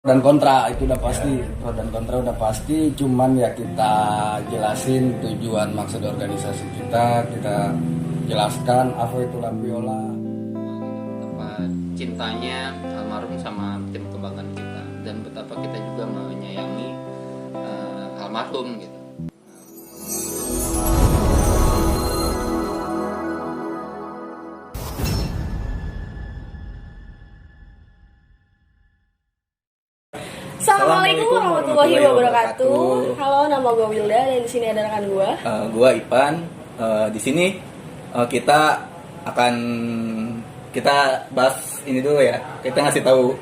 Dan kontra itu udah pasti, pro dan kontra udah pasti, cuman ya kita jelasin tujuan maksud organisasi kita jelaskan apa itu Lapiola. Betapa cintanya almarhum sama tim kebanggaan kita dan betapa kita juga menyayangi almarhum gitu. Assalamualaikum warahmatullahi wabarakatuh. Halo, nama gue Wilda dan di sini ada rekan gue. Gue Ipan. Di sini kita bahas ini dulu ya. Kita ngasih tahu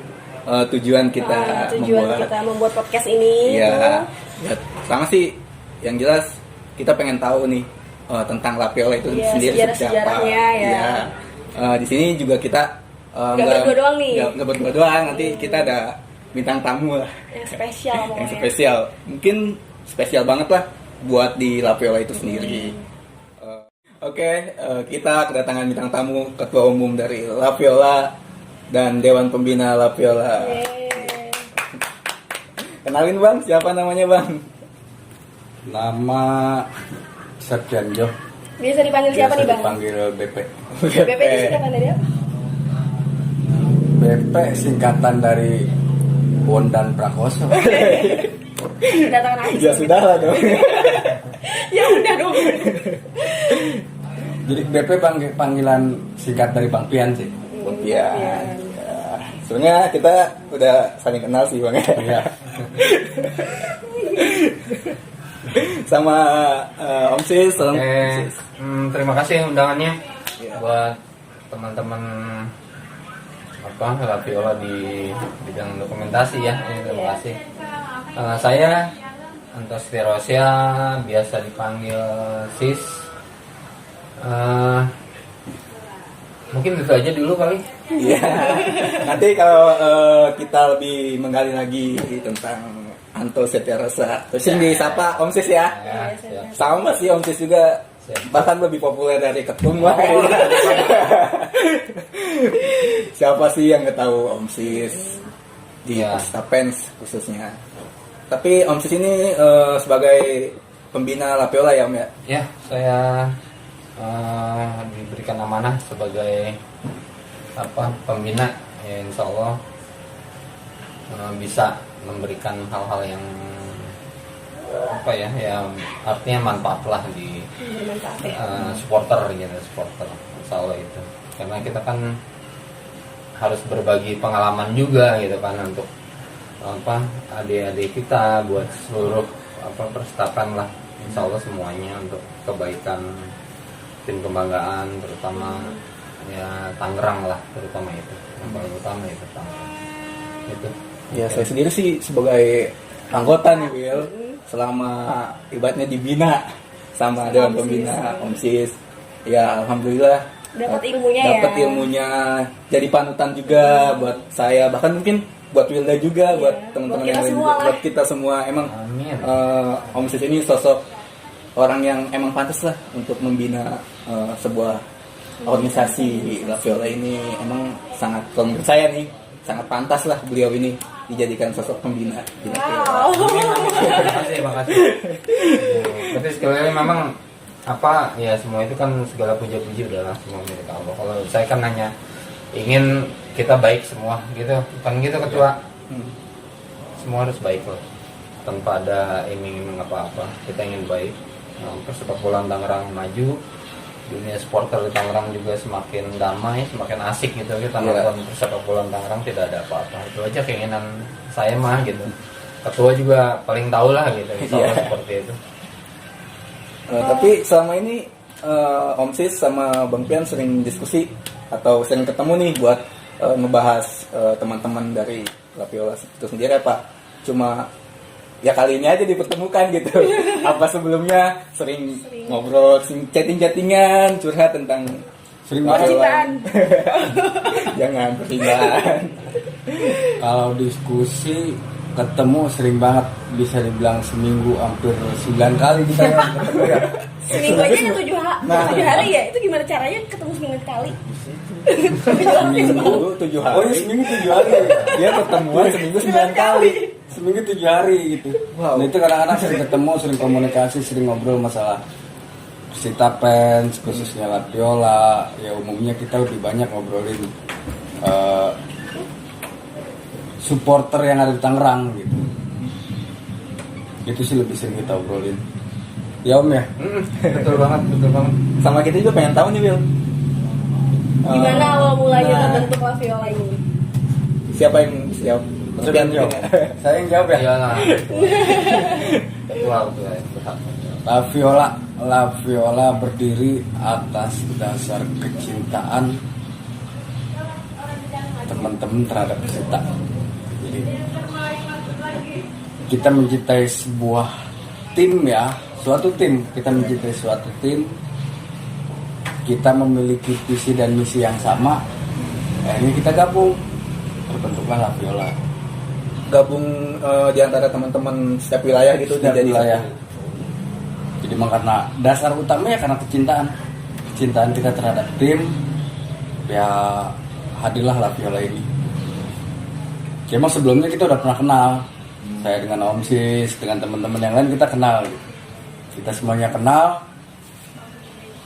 tujuan kita membuat podcast ini. Iya. Ya, sama sih yang jelas kita pengen tahu nih tentang Lapiola itu sendiri sejarahnya ya. Di sini juga kita nggak berdua doang nih. Nggak berdua doang. Nanti kita ada bintang tamu lah Yang spesial pokoknya. Yang spesial, mungkin spesial banget lah buat di Lapiola itu sendiri. Oke, kita kedatangan bintang tamu ketua umum dari Lapiola dan Dewan Pembina Lapiola. Kenalin bang, siapa namanya bang? Nama Septian Jo. Biasa dipanggil siapa nih bang? Dipanggil BP. BP itu singkatan dari apa? BP singkatan dari Bondan Prakoso. Kedatangan aja. Ya sudah lah dong. Ya udah dong. Jadi BP panggilan singkat dari Bang Pian sih. Bang Pian. Ya. Sebenarnya kita udah saling kenal sih bang. Iya. Sama Om Sis. Terima kasih undangannya Ya. buat teman-teman Lapiola di bidang dokumentasi ya. Terima kasih. Saya Antos Tirosia, biasa dipanggil Sis. Mungkin itu aja dulu kali. Iya. Nanti kalau kita lebih menggali lagi tentang Anto Setiarosa, terus yang disapa Om Sis ya. Ya, siap. Sama sih Om Sis juga. Bahkan lebih populer dari ketum lah. Siapa sih yang nggak tahu Om Sis di Ya. Stapens khususnya. Tapi Om Sis ini sebagai pembina Lapiola ya Om ya. Ya, saya diberikan amanah sebagai pembina. Ya, insya Allah bisa memberikan hal-hal yang artinya manfaat lah di supporter insya Allah itu. Karena kita kan harus berbagi pengalaman juga gitu kan untuk adik-adik kita, buat seluruh perstapan lah, insya Allah semuanya untuk kebaikan tim kebanggaan, terutama ya Tangerang lah, terutama itu yang paling utama itu Tangerang itu. Ya saya sendiri sih sebagai anggota nih Will, selama ibaratnya dibina sama Dewan Pembina Om Sis. Ya alhamdulillah Dapat ilmunya dapat ya. ilmunya, jadi panutan juga buat saya, bahkan mungkin buat Wilda juga, buat teman-teman yang lain juga, buat kita semua. Emang Om Sis ini sosok orang yang emang pantas lah untuk membina sebuah organisasi Lapiola ini. Emang sangat, kalau menurut saya nih, sangat pantas lah beliau ini dijadikan sosok pembina di Lapiola. Terima kasih. Berarti sekali lagi memang semua itu kan segala puja-puji udahlah semua milik Allah. Kalau saya kan hanya ingin kita baik semua gitu, kan gitu ketua. Semua harus baik loh, tanpa ada iming-iming apa-apa. Kita ingin baik. Persepak bola Tangerang maju, dunia supporter di Tangerang juga semakin damai, semakin asik gitu. Kita nonton persepak bola Tangerang tidak ada apa-apa. Itu aja keinginan saya mah gitu. Ketua juga paling tahu lah gitu, soal seperti itu. Tapi selama ini Om Sis sama Bang Pian sering diskusi atau sering ketemu nih buat ngebahas teman-teman dari Lapiola itu sendiri apa? Cuma ya kali ini aja dipertemukan gitu. Apa sebelumnya sering ngobrol, sering chatting-chattingan, curhat tentang Sering percintaan. Jangan percintaan. Kalau diskusi ketemu sering banget, bisa dibilang seminggu hampir 9 kali kita ya ketemu ya. Seminggu aja ada 7 hari ya? Itu gimana caranya ketemu seminggu sekali? Seminggu 7 hari. Oh iya, seminggu 7 hari. Dia ketemuan seminggu 9 kali. Seminggu 7 hari gitu. Wow. Nah itu kadang-kadang sering ketemu, sering komunikasi, sering ngobrol masalah Persita fans, khususnya Lapiola. Ya umumnya kita lebih banyak ngobrolin supporter yang ada di Tangerang gitu. Itu sih lebih sering kita obrolin. Ya Om ya? Betul banget. Sama kita juga pengen tahu nih Will. Gimana awal mulanya Nah, terbentuk La Viola ini? siapa yang jawab? Sudah jawab. Saya yang jawab ya. Iyalah. Betul ya. La Viola berdiri atas dasar kecintaan teman-teman terhadap Persita. Jadi kita mencintai sebuah tim ya, suatu tim. Kita mencintai suatu tim. Kita memiliki visi dan misi yang sama. Akhirnya kita gabung, terbentuklah La Viola. Gabung di antara teman-teman setiap wilayah gitu Setiap jadi wilayah. satu. Jadi memang karena dasar utamanya karena kecintaan kita terhadap tim, ya hadirlah La Viola ini. Ya, emang sebelumnya kita udah pernah kenal, saya dengan Om Sis, dengan teman-teman yang lain kita kenal. Gitu. Kita semuanya kenal.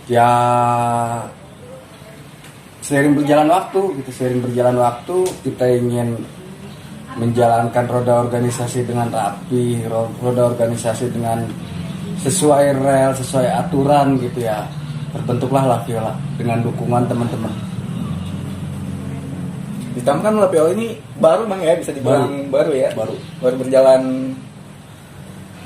Ya seiring berjalan waktu kita ingin menjalankan roda organisasi dengan rapi, roda organisasi dengan sesuai rel, sesuai aturan gitu ya. Terbentuklah La Viola dengan dukungan teman-teman. Ditambah kan La Viola ini baru Bang ya, bisa dibilang baru ya. Baru berjalan.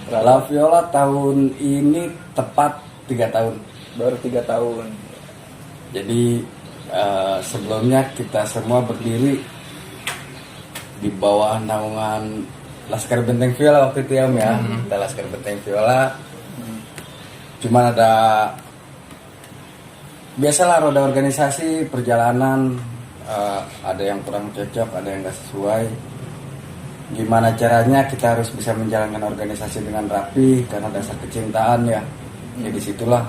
La Viola tahun ini tepat 3 tahun. Baru 3 tahun. Jadi sebelumnya kita semua berdiri di bawah naungan Laskar Benteng Viola waktu itu ya Om ya. Kita Laskar Benteng Viola. Cuman ada biasalah roda organisasi, perjalanan, ada yang kurang cocok, ada yang gak sesuai. Gimana caranya kita harus bisa menjalankan organisasi dengan rapi karena dasar kecintaan ya. Ya disitulah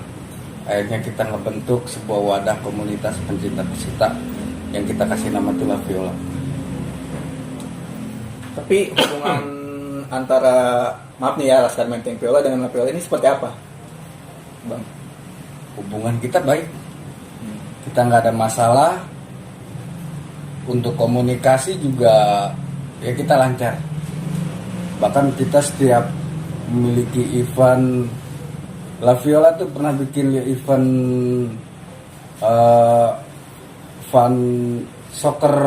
akhirnya kita ngebentuk sebuah wadah komunitas pencinta Persita yang kita kasih nama itu La Viola. Tapi hubungan antara, maaf nih ya, Laskar Benteng Viola dengan La Viola ini seperti apa, Bang? Hubungan kita baik, kita nggak ada masalah. Untuk komunikasi juga ya kita lancar. Bahkan kita setiap memiliki event, La Viola tuh pernah bikin event fun soccer.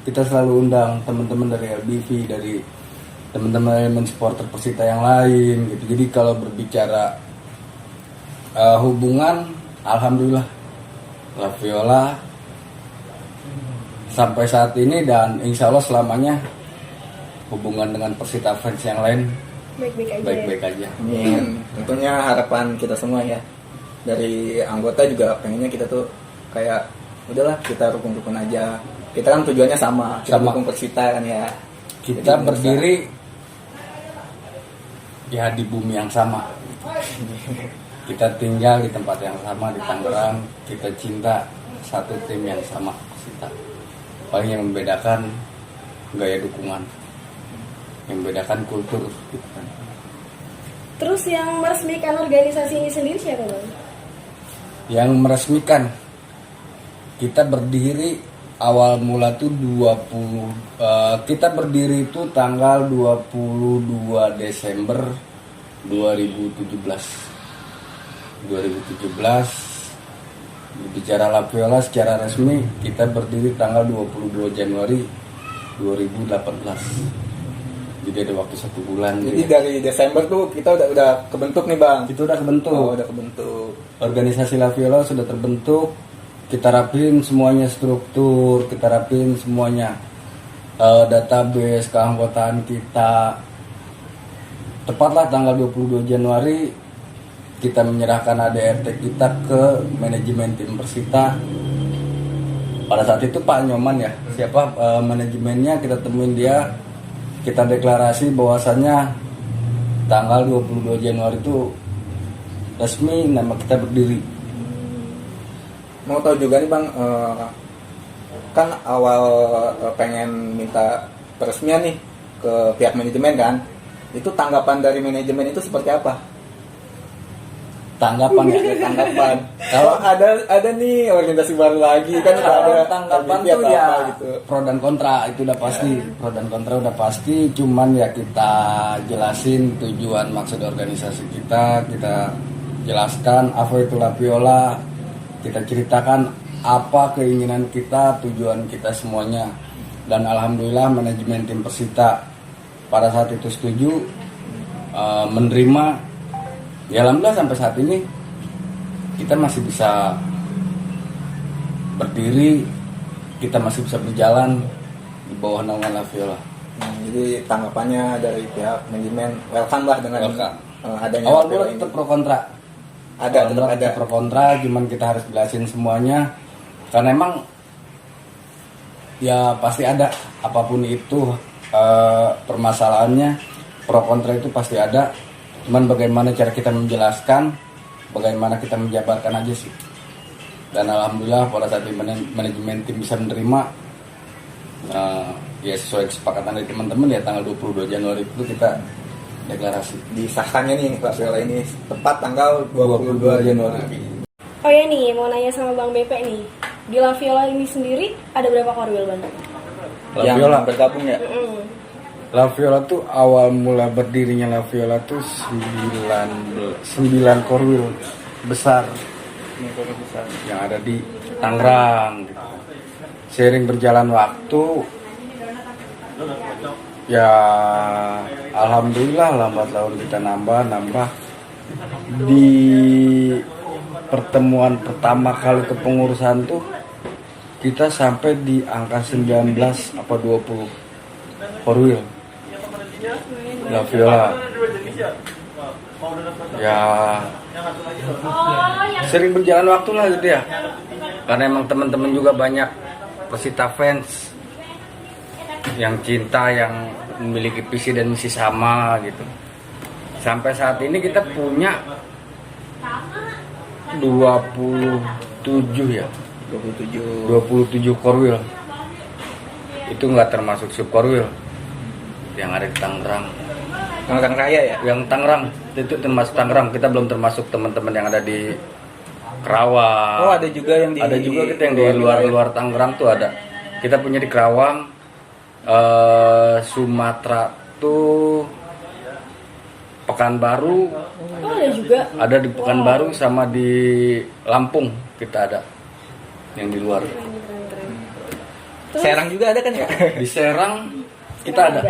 Kita selalu undang teman-teman dari LBV, dari teman-teman elemen supporter Persita yang lain gitu. Jadi kalau berbicara hubungan, alhamdulillah La Viola sampai saat ini dan insya Allah selamanya hubungan dengan Persita fans yang lain baik-baik aja. Tentunya harapan kita semua ya, dari anggota juga pengennya kita tuh kayak udahlah kita rukun-rukun aja. Kita kan tujuannya sama, kita dukung Persita kan ya. Kita berdiri ya di bumi yang sama. Kita tinggal di tempat yang sama di Tangerang. Kita cinta satu tim yang sama, Persita. Paling yang membedakan gaya dukungan, yang membedakan kultur gitu kan. Terus yang meresmikan organisasi ini sendiri siapa Bang? Yang meresmikan, kita berdiri awal mula tuh kita berdiri itu tanggal 22 Desember 2017. Bicara La Viola secara resmi kita berdiri tanggal 22 Januari 2018. Jadi ada waktu 1 bulan. Jadi dari Desember tuh kita udah kebentuk nih Bang. Itu udah kebentuk. Oh, udah kebentuk. Organisasi La Viola sudah terbentuk. Kita rapiin semuanya struktur, kita rapiin semuanya database keanggotaan kita. Tepatlah tanggal 22 Januari kita menyerahkan ADRT kita ke manajemen tim Persita. Pada saat itu Pak Nyoman ya, siapa manajemennya, kita temuin dia, kita deklarasi bahwasannya tanggal 22 Januari itu resmi nama kita berdiri. Mau tahu juga nih Bang, kan awal pengen minta peresmian nih ke pihak manajemen kan, itu tanggapan dari manajemen itu seperti apa? Tanggapan ya, Tanggapan kalau ada nih organisasi baru lagi kan, kalau ada tanggapan LGBT tuh atau ya apa gitu. pro dan kontra itu udah pasti, pro dan kontra udah pasti. Cuman ya kita jelasin tujuan maksud organisasi kita jelaskan apa itu La Viola, kita ceritakan apa keinginan kita, tujuan kita semuanya. Dan alhamdulillah manajemen tim Persita pada saat itu setuju, menerima. Ya alhamdulillah sampai saat ini kita masih bisa berdiri, kita masih bisa berjalan di bawah naungan La Viola. Jadi tanggapannya dari pihak manajemen welcome lah dengan adanya Awal La Viola mula ini. tetap pro kontra. Tetap ada. Pro kontra, cuman kita harus jelasin semuanya. Karena emang ya pasti ada apapun itu permasalahannya, pro kontra itu pasti ada. Cuman bagaimana cara kita menjelaskan, bagaimana kita menjabarkan aja sih. Dan alhamdulillah pada saat ini manajemen tim bisa menerima, ya sesuai kesepakatan dari teman-teman ya tanggal 22 Januari itu kita deklarasi. Disahkannya nih La Viola ini tepat tanggal 22 Januari. Oh ya nih, mau nanya sama Bang BP nih. Di La Viola ini sendiri ada berapa korwil, Bang? La Yang Viola bergabung ya. La Viola tuh awal mula berdirinya La Viola tuh 9 korwil besar yang ada di Tangerang gitu. Seiring berjalan waktu ya alhamdulillah lambat laun kita nambah di pertemuan pertama kali kepengurusan tuh kita sampai di angka 19 apa 20 korwil La Viola. Ya sering berjalan waktu lah gitu ya, karena emang teman-teman juga banyak Persita fans yang cinta, yang memiliki visi dan misi sama gitu. Sampai saat ini kita punya 27 ya, 27 korwil. Itu nggak termasuk sub korwil yang ada di Tangerang. Tangerang Raya ya. Yang Tangerang itu termasuk Tangerang, kita belum termasuk teman-teman yang ada di Kerawang. Oh, ada juga yang di Ada juga kita yang di luar Tangerang tuh ada. Kita punya di Kerawang, Sumatera tuh Pekanbaru. Oh, ada juga. Ada di Pekanbaru sama di Lampung kita ada yang di luar. Serang juga ada kan ya? Di Serang kita ada.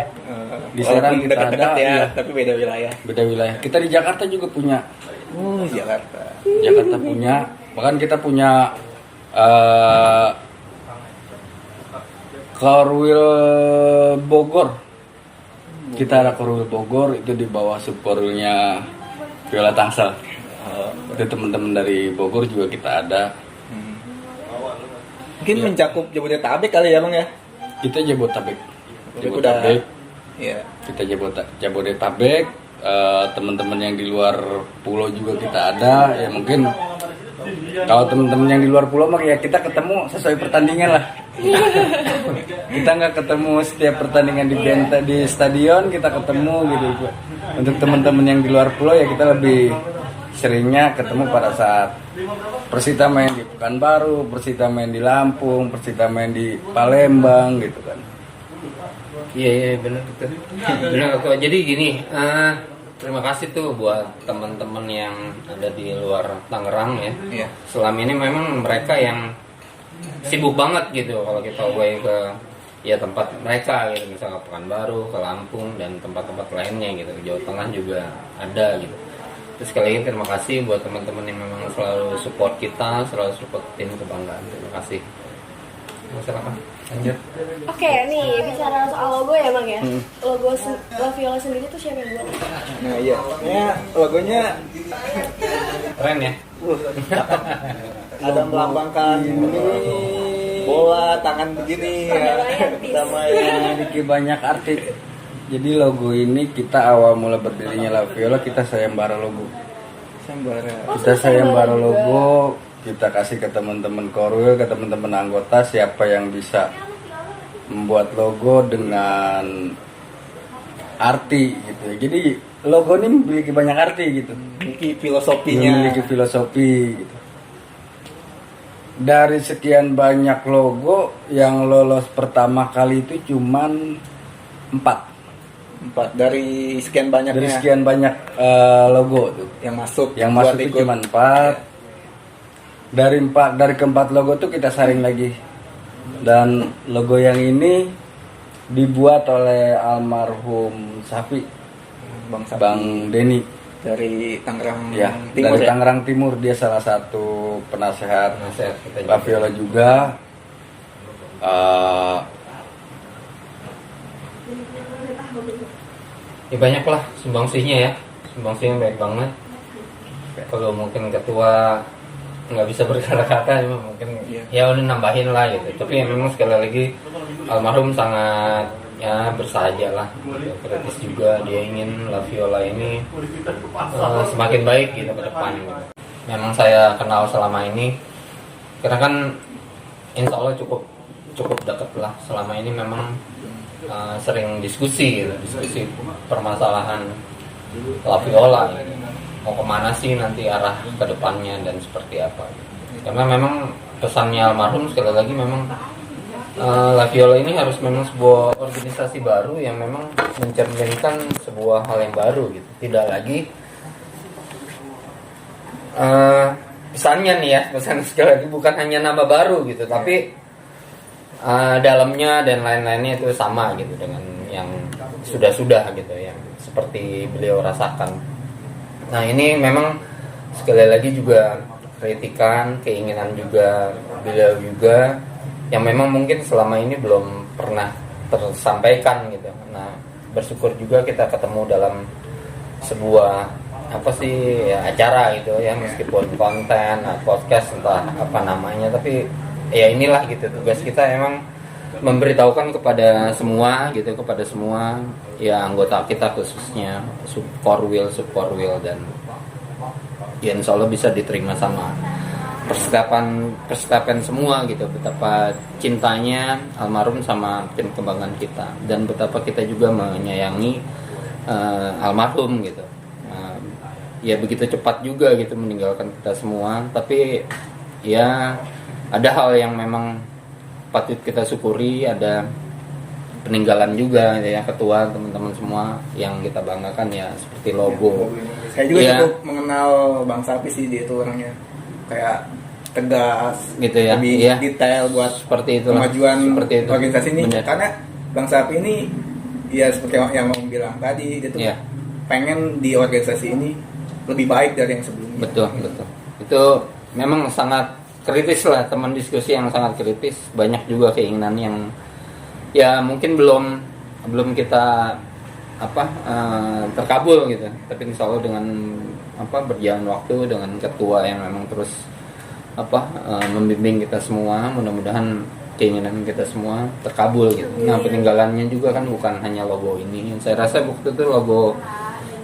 Di Serang kita dekat-dekat ada, ya, iya. tapi beda wilayah. Beda wilayah. Kita di Jakarta juga punya. Jakarta. Jakarta punya. Bahkan kita punya Korwil Bogor. Kita ada Korwil Bogor, itu di bawah subkorwilnya Viola Tangsel. Itu teman-teman dari Bogor juga kita ada. Mungkin mencakup Jabodetabek kali ya Bang ya? Kita Jabodetabek. Jabodetabek. Iya. Kita Jabodetabek. Teman-teman yang di luar pulau juga kita ada. Ya mungkin kalau teman-teman yang di luar pulau mah ya kita ketemu sesuai pertandingan lah. Kita nggak ketemu setiap pertandingan di stadion, kita ketemu gitu. Untuk teman-teman yang di luar pulau ya kita lebih seringnya ketemu pada saat Persita main di Pekanbaru, Persita main di Lampung, Persita main di Palembang gitu kan. Iya benar betul. Benar kok. Jadi gini, terima kasih tuh buat teman-teman yang ada di luar Tangerang ya. Iya. Selama ini memang mereka yang sibuk banget gitu kalau kita away ke ya tempat mereka gitu, misalnya ke Pekanbaru, ke Lampung dan tempat-tempat lainnya gitu. Jawa Tengah juga ada gitu. Terus sekali lagi terima kasih buat teman-teman yang memang selalu support kita, selalu support tim kebanggaan. Terima kasih. Silakan lanjut. Oke, nih bicara soal logo ya Bang ya. Logo La Viola sendiri tuh siapa yang buat? Nah iya, logonya Keren ya. ada melambangkan bola tangan begini ya, sama yang Memiliki banyak arti. Jadi logo ini kita awal mula berdirinya La Viola kita sayembara logo. Kita sayembara logo, kita kasih ke teman-teman Korwil, ke teman-teman anggota siapa yang bisa membuat logo dengan arti gitu. Jadi logo ini memiliki banyak arti gitu. Memiliki filosofinya. Memiliki filosofi gitu. Dari sekian banyak logo yang lolos pertama kali itu cuman 4 dari sekian banyaknya. Dari sekian banyak logo tuh yang masuk. Yang masuk itu cuma 4. Dari keempat logo tuh kita saring lagi. Dan logo yang ini dibuat oleh almarhum Safi, Bang Denny dari Tangerang ya, Timur. Dari Tangerang Timur. Dia salah satu penasehat La Viola juga. Ya banyak lah sumbangsihnya ya, sumbangsihnya baik banget. Kalau mungkin ketua nggak bisa berkata-kata, cuma mungkin ya udah nambahin lah gitu. Tapi ya memang sekali lagi almarhum sangat ya bersahaja lah, gitu. Kritis juga, dia ingin La Viola ini semakin baik gitu ke depan gitu. Memang saya kenal selama ini, karena kan insya Allah cukup dekat lah selama ini. Memang sering diskusi gitu, diskusi permasalahan La Viola gitu. Mau kemana sih nanti arah ke depannya dan seperti apa gitu. Karena memang pesannya almarhum sekali lagi memang La Viola ini harus memang sebuah organisasi baru yang memang mencerminkan sebuah hal yang baru gitu. Tidak lagi pesannya nih ya, pesan sekali lagi bukan hanya nama baru gitu, tapi dalamnya dan lain-lainnya itu sama gitu dengan yang sudah-sudah gitu, yang seperti beliau rasakan. Nah ini memang sekali lagi juga kritikan, keinginan juga beliau juga yang memang mungkin selama ini belum pernah tersampaikan gitu. Nah bersyukur juga kita ketemu dalam sebuah apa sih ya, acara gitu ya, meskipun konten podcast entah apa namanya, tapi ya inilah gitu tugas kita emang memberitahukan kepada semua gitu, kepada semua ya anggota kita khususnya Subkorwil dan ya insya Allah bisa diterima sama persiapan semua gitu, betapa cintanya almarhum sama tim kembangan kita dan betapa kita juga menyayangi almarhum gitu. Ya begitu cepat juga gitu meninggalkan kita semua, tapi ya ada hal yang memang patut kita syukuri, ada peninggalan juga ya, ketua teman-teman semua yang kita banggakan ya, seperti logo. Saya juga ya, cukup mengenal Bang Sapi sih, dia itu orangnya kayak tegas gitu ya, lebih ya, detail buat seperti itu kemajuan seperti itu. Organisasi ini. Bener. Karena Bang Sapi ini ya seperti yang Om bilang tadi, dia tuh ya, pengen di organisasi ini lebih baik dari yang sebelumnya. Betul. Itu memang sangat kritis lah, teman diskusi yang sangat kritis. Banyak juga keinginan yang ya mungkin belum kita terkabul gitu. Tapi insya Allah dengan berjalan waktu, dengan ketua yang memang terus membimbing kita semua, mudah-mudahan keinginan kita semua terkabul gitu. Nah peninggalannya juga kan bukan hanya logo ini. Saya rasa waktu itu logo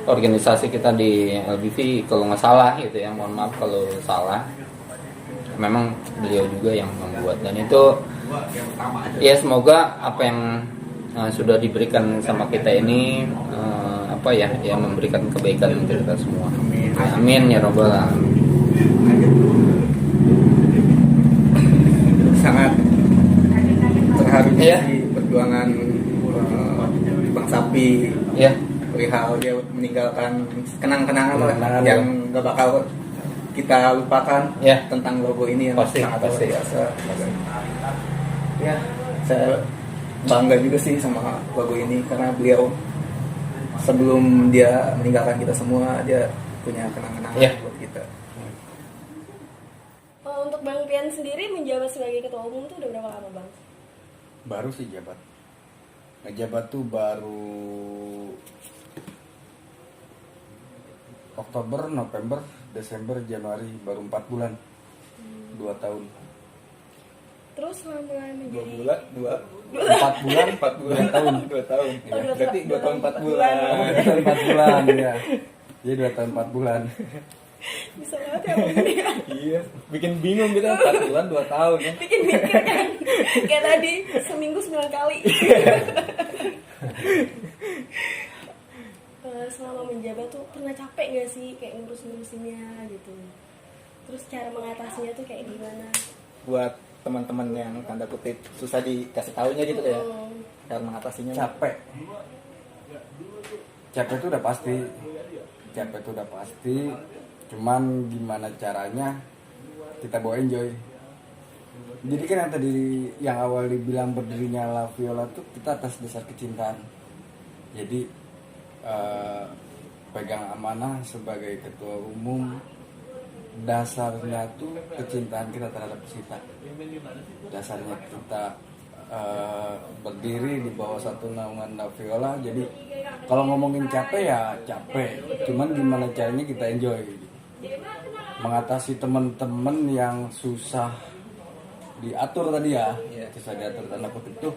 organisasi kita di LBV kalau nggak salah gitu ya, mohon maaf kalau salah, memang beliau juga yang membuat, dan itu ya semoga apa yang sudah diberikan sama kita ini memberikan kebaikan untuk kita semua. Amin ya robbal alamin. Sangat terharu ya. di perjuangan Bang Sapi Ya. perihal dia meninggalkan kenang-kenangan yang gak bakal kita lupakan ya. Tentang logo ini yang sangat luar biasa. Ya, saya bangga juga sih sama logo ini karena beliau sebelum dia meninggalkan kita semua, dia punya kenang-kenangan buat kita. Untuk Bang Pian sendiri menjabat sebagai ketua umum tuh udah berapa lama Bang? Baru sih jabat. Ngejabat tuh baru Oktober, November, Desember, Januari, baru 4 bulan, 2 tahun. Terus selama menjadi 4 bulan 2 tahun 2 tahun. Oh, Iya. 2 Berarti 2 tahun 4 4 bulan. 4 bulan ya. Jadi 2 tahun 4 bulan. bisa banget ya Bang Budi ya. Iya, bikin bingung kita 4 bulan 2 tahun ya. Bikin mikir kan. Kayak tadi seminggu 9 kali. Selama menjabat tuh pernah capek gak sih kayak ngurus-ngurusinnya gitu. Terus cara mengatasinya tuh kayak gimana? Buat teman-teman yang tanda kutip susah dikasih taunya gitu ya. Hmm. Cara mengatasinya. Capek itu udah pasti. Capek itu udah pasti. Cuman gimana caranya kita bawa enjoy. Jadi kan yang tadi yang awal dibilang berdirinya La Viola tuh kita atas dasar kecintaan. Jadi pegang amanah sebagai ketua umum, dasarnya tuh kecintaan kita terhadap Persita. Dasarnya kita berdiri di bawah satu naungan La Viola. Jadi kalau ngomongin capek ya capek, cuman gimana caranya kita enjoy gitu. Mengatasi teman-teman yang susah diatur tadi ya, susah diatur tanda kutip tuh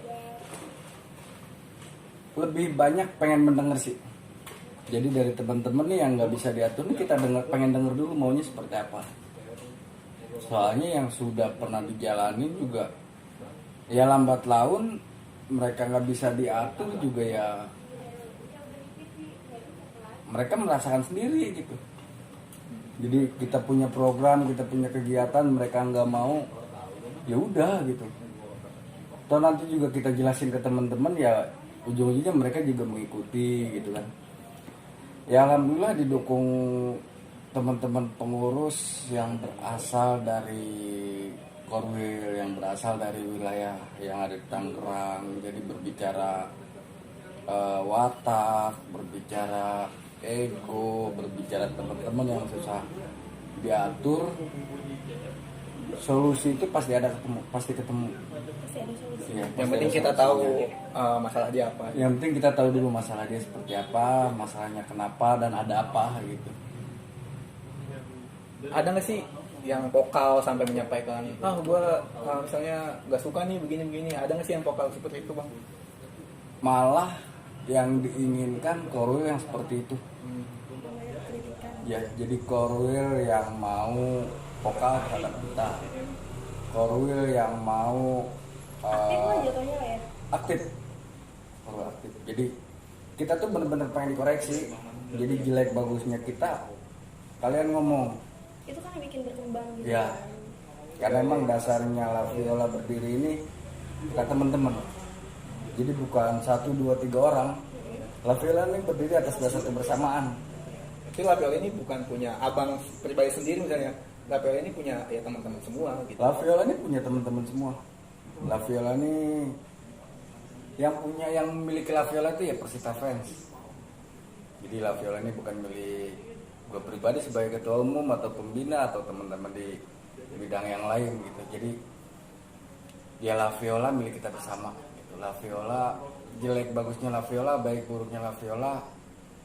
lebih banyak pengen mendengar sih. Jadi dari teman-teman nih yang nggak bisa diatur nih kita pengen denger dulu maunya seperti apa. Soalnya yang sudah pernah dijalanin juga ya lambat laun mereka nggak bisa diatur juga ya mereka merasakan sendiri gitu. Jadi kita punya program, kita punya kegiatan, mereka nggak mau, ya udah gitu. Atau nanti juga kita jelasin ke teman-teman ya ujung-ujungnya mereka juga mengikuti gitu kan. Ya alhamdulillah didukung teman-teman pengurus yang berasal dari Korwil, yang berasal dari wilayah yang ada di Tangerang. Jadi berbicara watak, berbicara ego, berbicara teman-teman yang susah diatur, solusi itu pasti ada ketemu, pasti ketemu. Pasti ada solusi. Ya, Yang penting kita tahu masalah dia apa. Yang penting kita tahu dulu masalah dia seperti apa, masalahnya kenapa dan ada apa gitu. Ada nggak sih yang vokal sampai menyampaikan, gue misalnya nggak suka nih begini-begini. Ada nggak sih yang vokal seperti itu, Bang? Malah yang diinginkan Korwil yang seperti itu. Ya, jadi Korwil yang mau vokal terhadap kita, Korwil yang mau Aktif lah jatuhnya lah ya. aktif. Korwil aktif. Jadi kita tuh bener-bener pengen dikoreksi. Jadi jelek bagusnya kita kalian ngomong. Itu kan yang bikin berkembang gitu. Ya, karena emang dasarnya La Viola berdiri ini kita teman-teman. Jadi bukan 1, 2, 3 orang. La Viola ini berdiri atas dasar kebersamaan. Tapi La Viola ini bukan punya abang pribadi sendiri misalnya. La Viola ini punya ya teman-teman semua gitu. La Viola ini punya teman-teman semua. La Viola ini yang memiliki La Viola itu ya Persita fans. Jadi La Viola ini bukan milik gue pribadi sebagai ketua umum atau pembina atau teman-teman di bidang yang lain gitu. Jadi ya La Viola milik kita bersama gitu. La Viola, jelek bagusnya La Viola, baik buruknya La Viola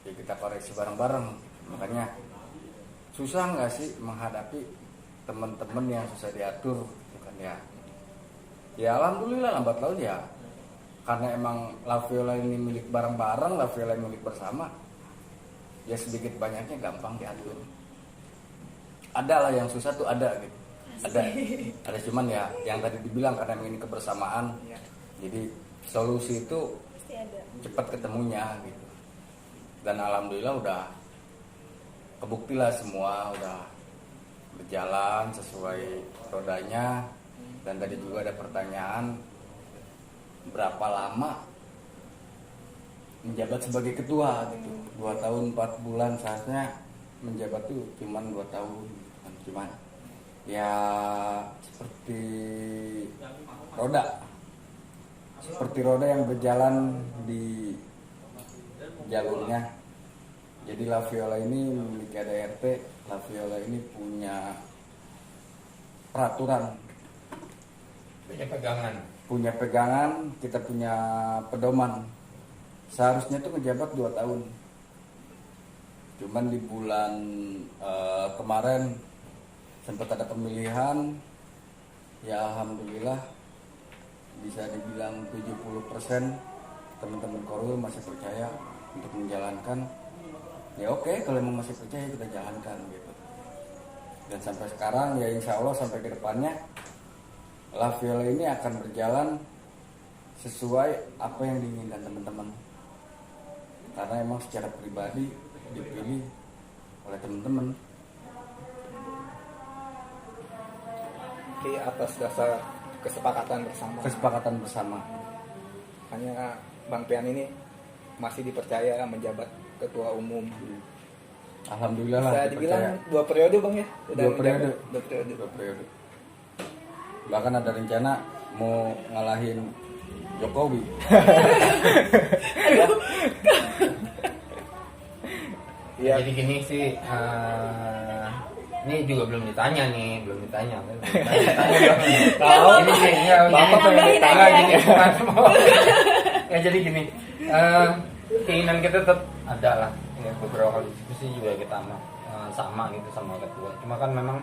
ya kita koreksi bareng-bareng. Makanya susah nggak sih menghadapi teman-teman yang susah diatur gitu kan ya. Ya alhamdulillah lambat laun ya karena emang La Viola ini milik bareng-bareng, La Viola milik bersama, ya sedikit banyaknya gampang diatur. Ada lah yang susah tuh ada gitu. Ada cuman ya yang tadi dibilang karena ini kebersamaan. Jadi solusi itu Pasti ada. cepat ketemunya gitu. Dan alhamdulillah udah kebuktilah semua udah berjalan sesuai rodanya. Dan tadi juga ada pertanyaan berapa lama menjabat sebagai ketua gitu. 2 tahun 4 bulan saatnya menjabat tuh cuman 2 tahun cuman ya seperti roda yang berjalan di jalurnya. Jadi La Viola ini memiliki ADRT, La Viola ini punya peraturan, punya pegangan, kita punya pedoman. Seharusnya tuh ngejabat 2 tahun. Cuman di bulan kemarin sempat ada pemilihan. Ya alhamdulillah bisa dibilang 70% teman-teman Korwil masih percaya untuk menjalankan. Ya oke, kalau emang masih percaya kita jalankan gitu. Dan sampai sekarang ya insya Allah sampai ke depannya La Viola ini akan berjalan sesuai apa yang diinginkan teman-teman. Karena emang secara pribadi dipilih oleh teman-teman. Di atas dasar kesepakatan bersama. Hanya Bang Pian ini masih dipercaya menjabat ketua umum. Alhamdulillah lah. Bisa dibilang 2 periode Bang ya? Udah 2 periode. menjabat 2 periode. Bahkan ada rencana mau ngalahin Jokowi. Iya. Jadi gini sih, ini juga belum ditanya. Tahu. Ini sih, ya, Bapak pengen ditanya. gini. Ya jadi gini, keinginan kita tetap ada lah. Ya, beberapa kali diskusi juga kita sama gitu sama ketua. Cuma kan memang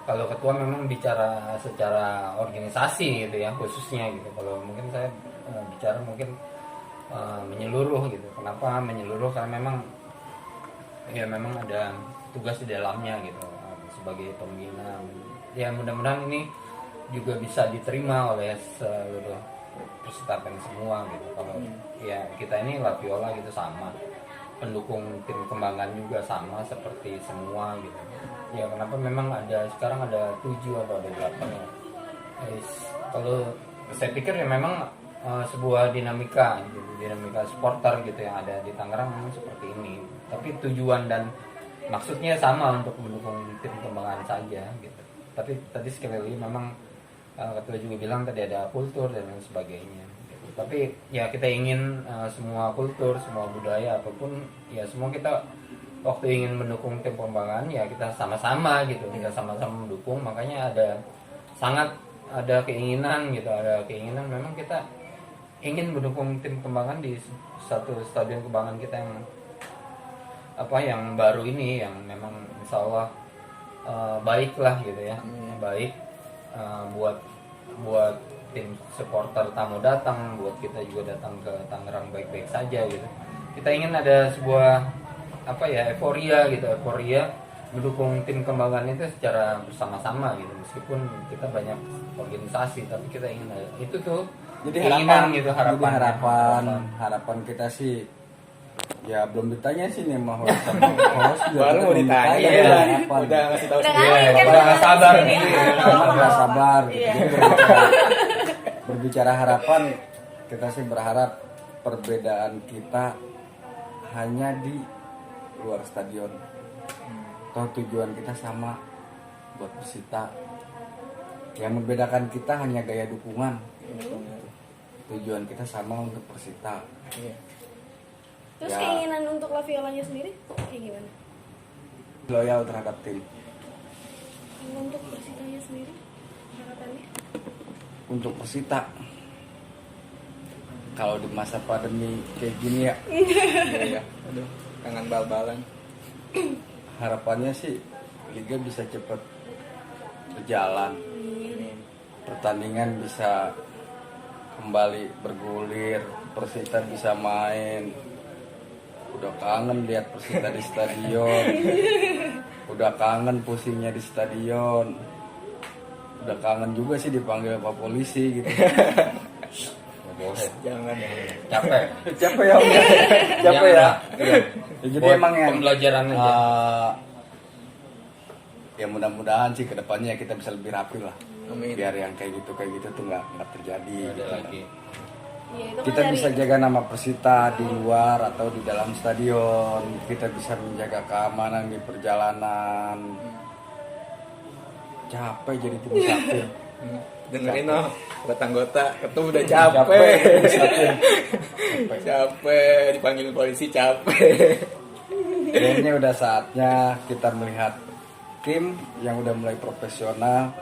kalau ketua memang bicara secara organisasi gitu ya khususnya gitu. Kalau mungkin saya bicara mungkin menyeluruh gitu. Kenapa menyeluruh? Karena memang ada tugas di dalamnya gitu sebagai pembina. Ya mudah-mudahan ini juga bisa diterima oleh seluruh peserta PEN semua gitu. Kalau ya kita ini La Viola gitu sama, pendukung tim kembangan juga sama seperti semua gitu. Ya kenapa memang sekarang ada 7 atau ada 8 ya. Kalau saya pikir ya memang sebuah dinamika supporter gitu yang ada di Tangerang memang seperti ini. Tapi tujuan dan maksudnya sama untuk mendukung tim kembangan saja gitu. Tapi tadi sekali lagi memang ketua juga bilang tadi ada kultur dan lain sebagainya gitu. Tapi ya kita ingin semua kultur, semua budaya apapun ya semua kita waktu ingin mendukung tim kembangan ya kita sama-sama gitu, kita sama-sama mendukung. Makanya ada keinginan memang kita ingin mendukung tim kembangan di satu stadion kembangan kita yang baru ini yang memang insya Allah baik lah gitu ya, baik buat tim supporter tamu datang, buat kita juga datang ke Tangerang baik-baik saja gitu. Kita ingin ada sebuah euforia mendukung tim kembangan itu secara bersama-sama gitu, meskipun kita banyak organisasi tapi kita ingin itu tuh Jadi harapan kita sih ya belum ditanya sih nih sama host Baru mau ditanya ya. Udah ngasih tahu sendiri. Udah sabar nih. Udah sabar gitu. Jadi berbicara harapan, kita sih berharap perbedaan kita hanya di luar stadion. Toh tujuan kita sama buat Persita. Yang membedakan kita hanya gaya dukungan. Tujuan kita sama untuk Persita. Terus Ya. keinginan untuk La Violanya sendiri kayak gimana? Loyal terhadap tim. Kalau untuk Persitanya sendiri harapannya? Untuk Persita, kalau di masa pandemi kayak gini ya, Iya. Aduh, kangen bal-balan. harapannya sih liga bisa cepat berjalan, pertandingan bisa kembali bergulir, Persita bisa main. Udah kangen lihat Persita di stadion, udah kangen pusingnya di stadion, udah kangen juga sih dipanggil Pak Polisi gitu. Jangan. Capek ya, Om? Capek ya. Jadi Buat emang ya pembelajaran aja. Ya mudah-mudahan sih kedepannya kita bisa lebih rapi lah. Amin. Biar yang kayak gitu tuh nggak terjadi. Ada gitu. lagi. Ya, itu Kita kan bisa jaga nama Persita di luar atau di dalam stadion. Kita bisa menjaga keamanan di perjalanan. Capek jadi tim capek. Dengerin anggota ketua udah capek. Capek dipanggil polisi capek. Kayaknya udah saatnya kita melihat tim yang udah mulai profesional.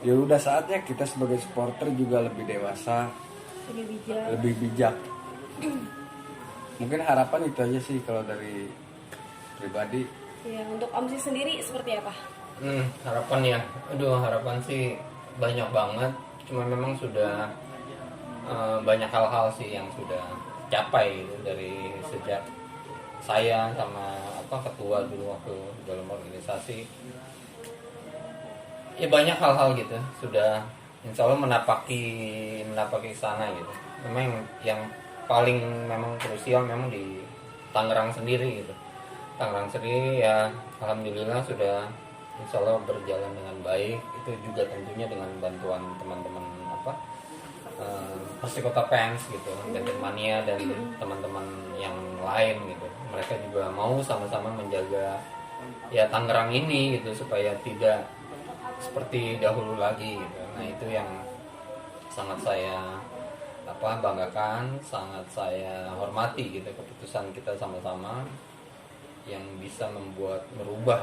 Ya udah saatnya kita sebagai supporter juga lebih dewasa, lebih bijak. Mungkin harapan itu aja sih kalau dari pribadi. Ya, untuk Omsi sendiri seperti apa? Harapan ya, harapan sih banyak banget. Cuma memang sudah banyak hal-hal sih yang sudah capai gitu, dari sejak saya sama ketua dulu waktu dalam organisasi. Ya banyak hal-hal gitu sudah insya Allah menapaki sana gitu. Memang yang paling memang krusial memang di Tangerang sendiri gitu. Tangerang sendiri ya alhamdulillah sudah insya Allah berjalan dengan baik. Itu juga tentunya dengan bantuan teman-teman Persikota Fans gitu, Benteng Mania dan teman-teman yang lain gitu. Mereka juga mau sama-sama menjaga ya Tangerang ini gitu supaya tidak seperti dahulu lagi gitu. Nah itu yang sangat saya banggakan, sangat saya hormati gitu keputusan kita sama-sama yang bisa merubah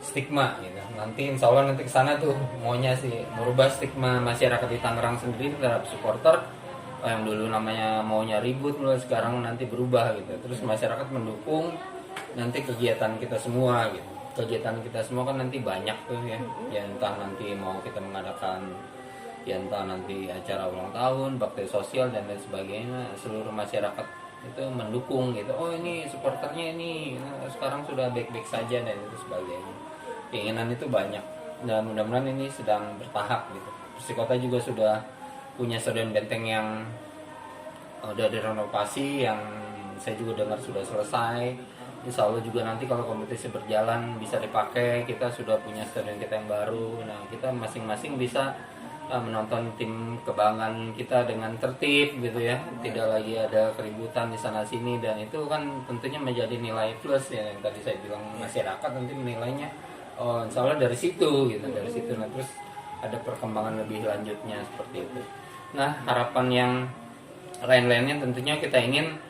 stigma gitu. Nanti insya Allah nanti kesana tuh maunya sih merubah stigma masyarakat di Tangerang sendiri terhadap supporter yang dulu namanya maunya ribut, mulai sekarang nanti berubah gitu. Terus masyarakat mendukung nanti kegiatan kita semua gitu. Kegiatan kita semua kan nanti banyak tuh ya entah nanti mau kita mengadakan ya entah nanti acara ulang tahun, bakti sosial dan lain sebagainya, seluruh masyarakat itu mendukung gitu. Oh ini supporternya ini sekarang sudah baik-baik saja dan itu sebagainya. Keinginan itu banyak dan mudah-mudahan ini sedang bertahap gitu. Persikota juga sudah punya stadion benteng yang udah direnovasi, yang saya juga dengar sudah selesai. Insya Allah juga nanti kalau kompetisi berjalan bisa dipakai. Kita sudah punya stadion kita yang baru. Nah kita masing-masing bisa menonton tim kebanggaan kita dengan tertib gitu ya. Tidak lagi ada keributan di sana sini, dan itu kan tentunya menjadi nilai plus ya yang tadi saya bilang, masyarakat nanti menilainya oh insya Allah dari situ gitu, dari situ. Nah terus ada perkembangan lebih lanjutnya seperti itu. Nah harapan yang lain-lainnya tentunya kita ingin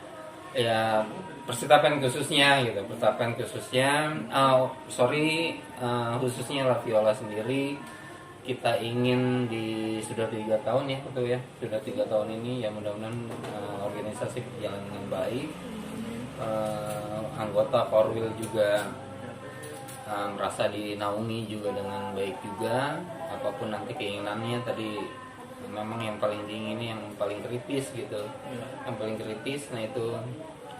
ya Persita Fans khususnya gitu, khususnya La Viola sendiri kita ingin sudah 3 tahun ya betul ya, sudah 3 tahun ini ya mudah-mudahan organisasi berjalan dengan baik, anggota Korwil juga merasa dinaungi juga dengan baik juga, apapun nanti keinginannya tadi memang yang paling tinggi ini yang paling kritis gitu, yang paling kritis. Nah itu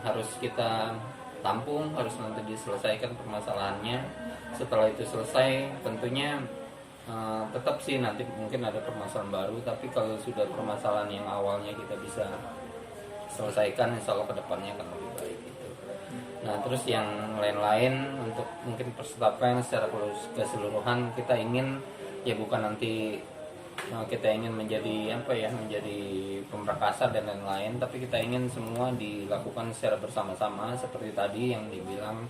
harus kita tampung, harus nanti diselesaikan permasalahannya. Setelah itu selesai tentunya tetap sih nanti mungkin ada permasalahan baru, tapi kalau sudah permasalahan yang awalnya kita bisa selesaikan, insya Allah kedepannya akan lebih baik gitu. Nah terus yang lain-lain untuk mungkin Persita Fans secara keseluruhan kita ingin ya bukan nanti kita ingin menjadi menjadi pemrakasan dan lain-lain, tapi kita ingin semua dilakukan secara bersama-sama seperti tadi yang dibilang.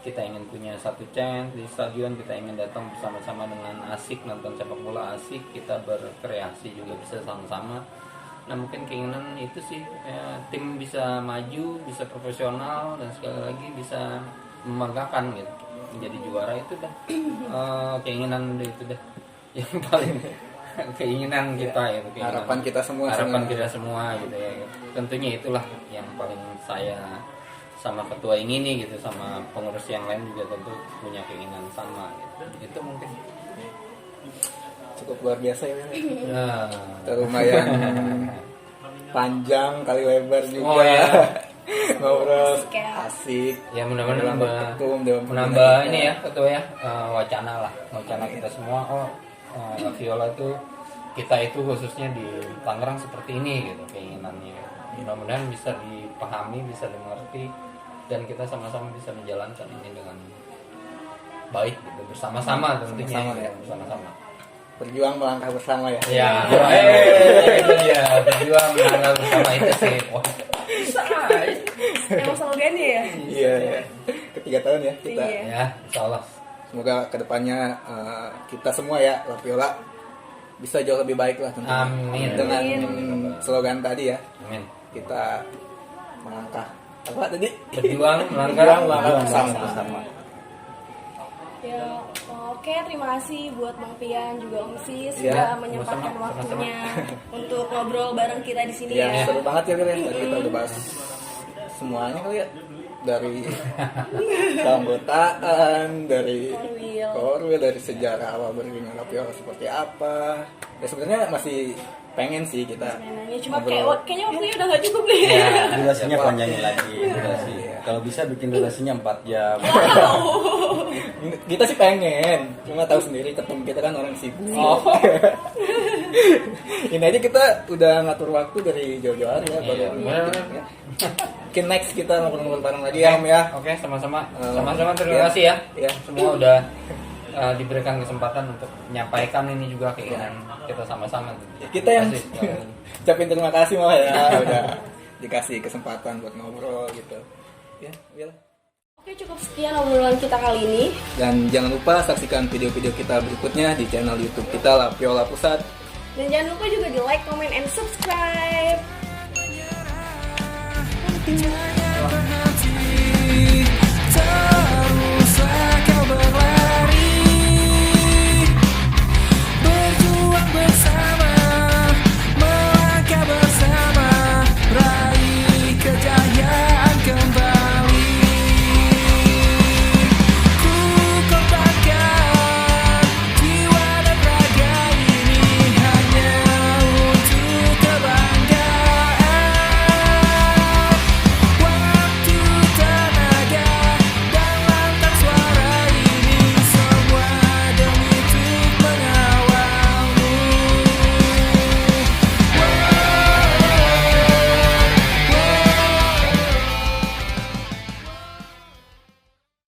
Kita ingin punya satu chance di stadion, kita ingin datang bersama-sama dengan asik, nonton sepak bola asik, kita berkreasi juga bisa sama-sama. Nah mungkin keinginan itu sih tim bisa maju, bisa profesional, dan sekali lagi bisa membanggakan gitu, menjadi juara. Itu dah keinginan itu dah yang paling keinginan kita ya, harapan kita semua gitu ya. Tentunya itulah yang paling saya sama ketua ini gitu, sama pengurus yang lain juga tentu punya keinginan sama gitu. Itu mungkin cukup luar biasa ya. Lumayan panjang kali lebar juga. Ngobrol asik ya, mudah-mudahan menambah ini ya ketua ya, wacana kita semua. La Viola kita itu khususnya di Tangerang seperti ini gitu keinginannya. Mudah-mudahan bisa dipahami, bisa dimengerti, dan kita sama-sama bisa menjalankan ini dengan baik gitu, bersama-sama tentunya bersama-sama. Berjuang melangkah bersama ya. Ya, itu dia, berjuang melangkah bersama itu sih. Wah. Emang slogannya ya? Iya. Ketiga tahun ya kita. Iya. Ya, insyaallah. Semoga kedepannya kita semua ya La Viola bisa jauh lebih baik lah tentunya. Amin. Dengan slogan tadi ya. Amin. Kita melangkah apa tadi? Berjuang melangkah bersama. Ya, oke, terima kasih buat Bang Pian juga Om Sis Ya, sudah menyempatkan sama-sama. waktunya untuk ngobrol bareng kita di sini Ya, ya. seru banget ya Kalian. Tadi kita udah bahas semuanya kali ya. Dari keanggotaan, dari Korwil, dari sejarah awal berdirinya La Viola seperti apa, Ya sebenarnya masih pengen sih kita Mainannya cuma ngobrol. kayaknya waktunya udah nggak cukup nih. Ya, Durasinya panjangin lagi durasi. Kalau bisa bikin durasinya 4 jam. Kita sih pengen, cuma tahu sendiri ketemu kita kan orang sibuk. Oh. Ini aja kita udah ngatur waktu dari jauh-jauh hari ya, baru Iya, bener. ya. Mungkin next kita ngobrol-ngobrol bareng lagi ya, Om ya. Oke, sama-sama. Eh, Sama-sama terima iya. kasih ya. Iya. Semua udah diberikan kesempatan untuk menyampaikan ini juga keinginan kita sama-sama. Kita yang Terima kasih. ucapin terima kasih Mama ya, udah dikasih kesempatan buat ngobrol gitu. Ya, ya. Oke, cukup sekian obrolan kita kali ini. Dan jangan lupa saksikan video-video kita berikutnya di channel YouTube kita Lapiola Pusat. Dan jangan lupa juga di like, comment, and subscribe.